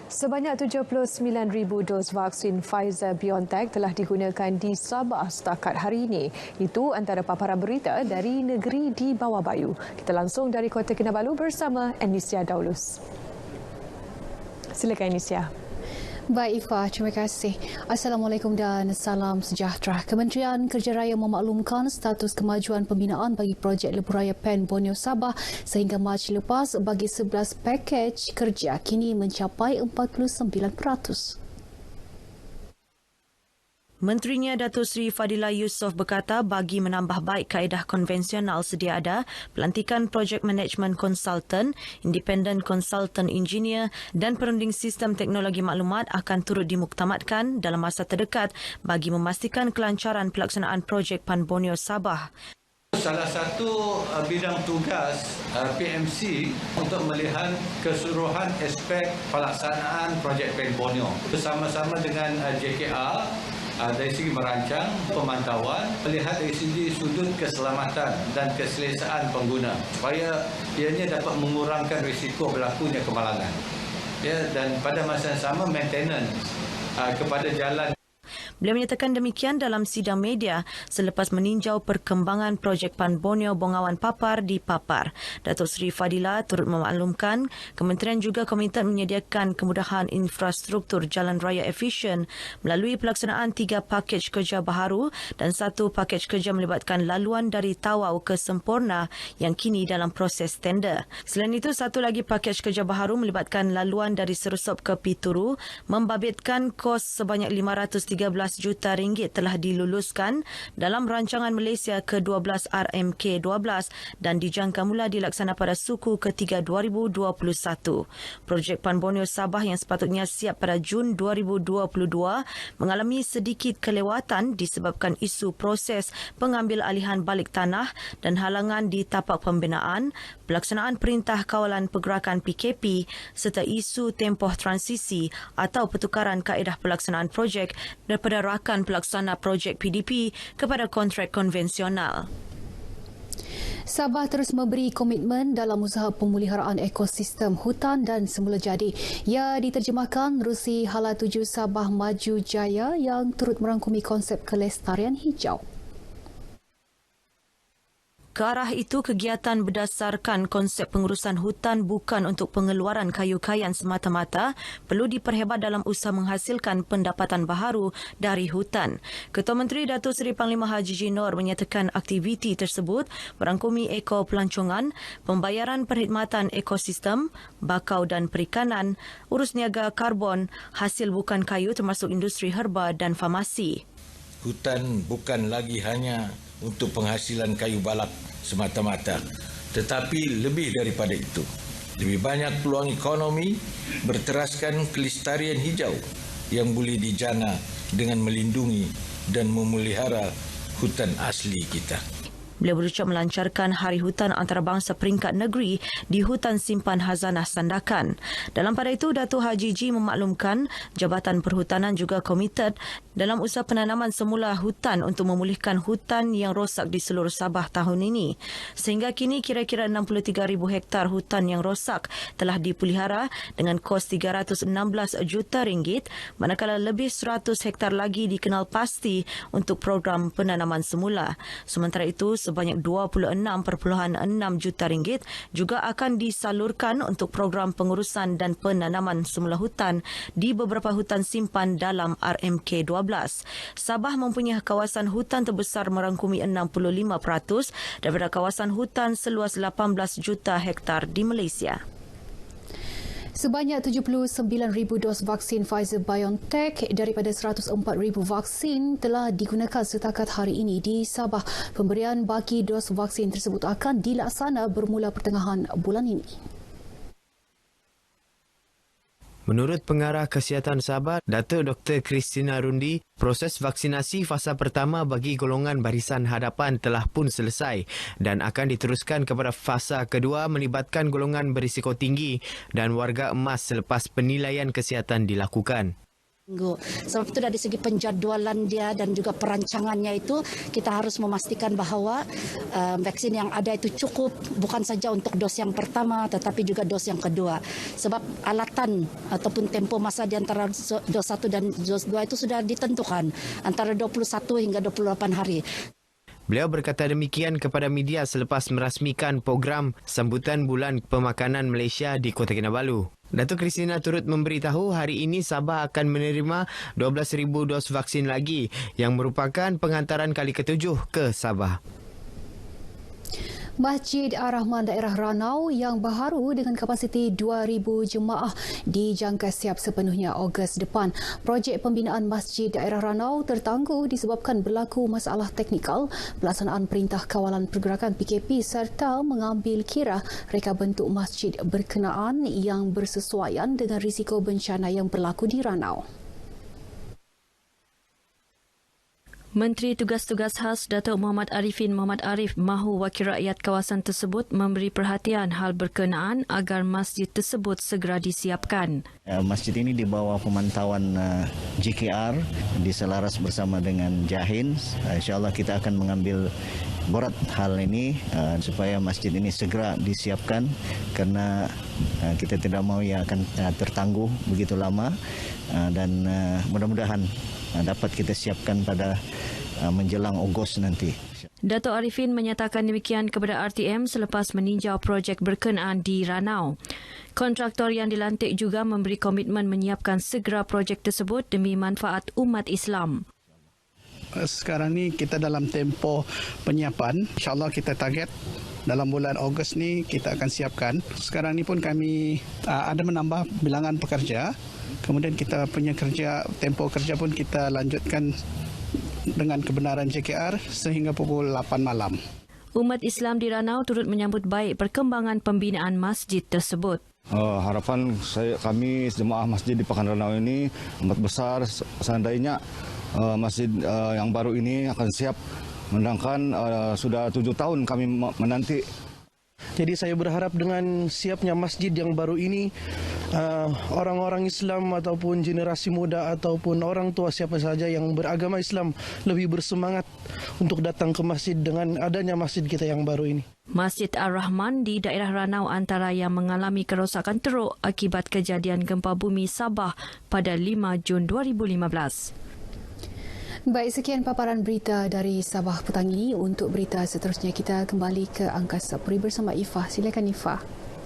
Sebanyak 79,000 dos vaksin Pfizer-BioNTech telah digunakan di Sabah setakat hari ini. Itu antara paparan berita dari negeri di bawah bayu. Kita langsung dari Kota Kinabalu bersama Anisia Daulus. Silakan Anisia. Baik Ifah, terima kasih. Assalamualaikum dan salam sejahtera. Kementerian Kerja Raya memaklumkan status kemajuan pembinaan bagi projek Lebuhraya PEN Borneo Sabah sehingga Mac lepas bagi 11 pakej kerja kini mencapai 49%. Menterinya Datuk Seri Fadila Yusof berkata bagi menambah baik kaedah konvensional sedia ada, pelantikan projek management konsultan, independent consultant engineer dan perunding sistem teknologi maklumat akan turut dimuktamadkan dalam masa terdekat bagi memastikan kelancaran pelaksanaan projek PAN Borneo Sabah. Salah satu bidang tugas PMC untuk melihat keseluruhan aspek pelaksanaan projek PAN Borneo bersama-sama dengan JKR dari segi merancang, pemantauan, melihat dari segi sudut keselamatan dan keselesaan pengguna supaya ianya dapat mengurangkan risiko berlakunya kemalangan. Dan pada masa yang sama maintenance kepada jalan. Beliau menyatakan demikian dalam sidang media selepas meninjau perkembangan projek PAN Borneo Bongawan Papar di Papar. Datuk Seri Fadila turut memaklumkan kementerian juga komited menyediakan kemudahan infrastruktur jalan raya efisien melalui pelaksanaan 3 pakej kerja baharu dan 1 pakej kerja melibatkan laluan dari Tawau ke Semporna yang kini dalam proses tender. Selain itu, 1 lagi pakej kerja baharu melibatkan laluan dari Serosop ke Pituru membabitkan kos sebanyak RM513 juta telah diluluskan dalam rancangan Malaysia ke-12 RMK-12 dan dijangka mula dilaksana pada suku ketiga 2021. Projek PAN Borneo Sabah yang sepatutnya siap pada Jun 2022 mengalami sedikit kelewatan disebabkan isu proses pengambil alihan balik tanah dan halangan di tapak pembinaan, pelaksanaan Perintah Kawalan Pergerakan PKP serta isu tempoh transisi atau pertukaran kaedah pelaksanaan projek daripada rakan pelaksana projek PDP kepada kontrak konvensional. Sabah terus memberi komitmen dalam usaha pemuliharaan ekosistem hutan dan semula jadi. Ia diterjemahkan Rusi Hala 7 Sabah Maju Jaya yang turut merangkumi konsep kelestarian hijau. Ke arah itu, kegiatan berdasarkan konsep pengurusan hutan bukan untuk pengeluaran kayu kayan semata-mata perlu diperhebat dalam usaha menghasilkan pendapatan baharu dari hutan. Ketua Menteri Datuk Seri Panglima Haji Jinor menyatakan aktiviti tersebut merangkumi ekopelancongan, pembayaran perkhidmatan ekosistem, bakau dan perikanan, urus niaga karbon, hasil bukan kayu termasuk industri herba dan farmasi. Hutan bukan lagi hanya untuk penghasilan kayu balak semata-mata, tetapi lebih daripada itu. Lebih banyak peluang ekonomi berteraskan kelestarian hijau yang boleh dijana dengan melindungi dan memelihara hutan asli kita. Beliau berucap melancarkan Hari Hutan Antarabangsa peringkat negeri di Hutan Simpan Hazanah Sandakan. Dalam pada itu, Datuk Haji Ji memaklumkan Jabatan Perhutanan juga komited dalam usaha penanaman semula hutan untuk memulihkan hutan yang rosak di seluruh Sabah tahun ini. Sehingga kini kira-kira 63,000 hektar hutan yang rosak telah dipelihara dengan kos RM316 juta, manakala lebih 100 hektar lagi dikenal pasti untuk program penanaman semula. Sementara itu, sebanyak RM26.6 juta juga akan disalurkan untuk program pengurusan dan penanaman semula hutan di beberapa hutan simpan dalam RMK-12. Sabah mempunyai kawasan hutan terbesar merangkumi 65% daripada kawasan hutan seluas 18 juta hektar di Malaysia. Sebanyak 79,000 dos vaksin Pfizer-BioNTech daripada 104,000 vaksin telah digunakan setakat hari ini di Sabah. Pemberian bagi dos vaksin tersebut akan dilaksana bermula pertengahan bulan ini. Menurut Pengarah Kesihatan Sabah, Datuk Dr. Christina Rundi, proses vaksinasi fasa pertama bagi golongan barisan hadapan telah pun selesai dan akan diteruskan kepada fasa kedua melibatkan golongan berisiko tinggi dan warga emas selepas penilaian kesihatan dilakukan. Sebab itu dari segi penjadualan dia dan juga perancangannya itu kita harus memastikan bahawa vaksin yang ada itu cukup bukan saja untuk dos yang pertama tetapi juga dos yang kedua. Sebab alatan ataupun tempoh masa di antara dos 1 dan dos 2 itu sudah ditentukan antara 21 hingga 28 hari. Beliau berkata demikian kepada media selepas merasmikan program sambutan Bulan Pemakanan Malaysia di Kota Kinabalu. Datuk Christina turut memberitahu hari ini Sabah akan menerima 12,000 dos vaksin lagi yang merupakan pengantaran kali ke-7 ke Sabah. Masjid Ar-Rahman daerah Ranau yang baharu dengan kapasiti 2,000 jemaah dijangka siap sepenuhnya Ogos depan. Projek pembinaan Masjid daerah Ranau tertangguh disebabkan berlaku masalah teknikal pelaksanaan Perintah Kawalan Pergerakan PKP serta mengambil kira reka bentuk masjid berkenaan yang bersesuaian dengan risiko bencana yang berlaku di Ranau. Menteri Tugas-Tugas Khas Datuk Muhammad Arifin Muhammad Arif mahu wakil rakyat kawasan tersebut memberi perhatian hal berkenaan agar masjid tersebut segera disiapkan. Masjid ini di bawah pemantauan JKR diselaras bersama dengan Jahin. InsyaAllah kita akan mengambil borat hal ini supaya masjid ini segera disiapkan karena kita tidak mahu ia akan tertangguh begitu lama dan mudah-mudahan dapat kita siapkan pada menjelang Ogos nanti. Datuk Arifin menyatakan demikian kepada RTM selepas meninjau projek berkenaan di Ranau. Kontraktor yang dilantik juga memberi komitmen menyiapkan segera projek tersebut demi manfaat umat Islam. Sekarang ni kita dalam tempoh penyiapan. InsyaAllah kita target dalam bulan Ogos ni kita akan siapkan. Sekarang ni pun kami ada menambah bilangan pekerja. Kemudian kita punya tempoh kerja pun kita lanjutkan dengan kebenaran JKR sehingga pukul 8 malam. Umat Islam di Ranau turut menyambut baik perkembangan pembinaan masjid tersebut. Harapan kami jemaah masjid di Pekan Ranau ini amat besar seandainya masjid yang baru ini akan siap, sedangkan sudah 7 tahun kami menanti. Jadi saya berharap dengan siapnya masjid yang baru ini, orang-orang Islam ataupun generasi muda ataupun orang tua siapa saja yang beragama Islam lebih bersemangat untuk datang ke masjid dengan adanya masjid kita yang baru ini. Masjid Ar-Rahman di daerah Ranau antara yang mengalami kerosakan teruk akibat kejadian gempa bumi Sabah pada 5 Jun 2015. Baik, sekian paparan berita dari Sabah petang ini. Untuk berita seterusnya kita kembali ke Angkasa Puri bersama Ifah. Silakan Ifah.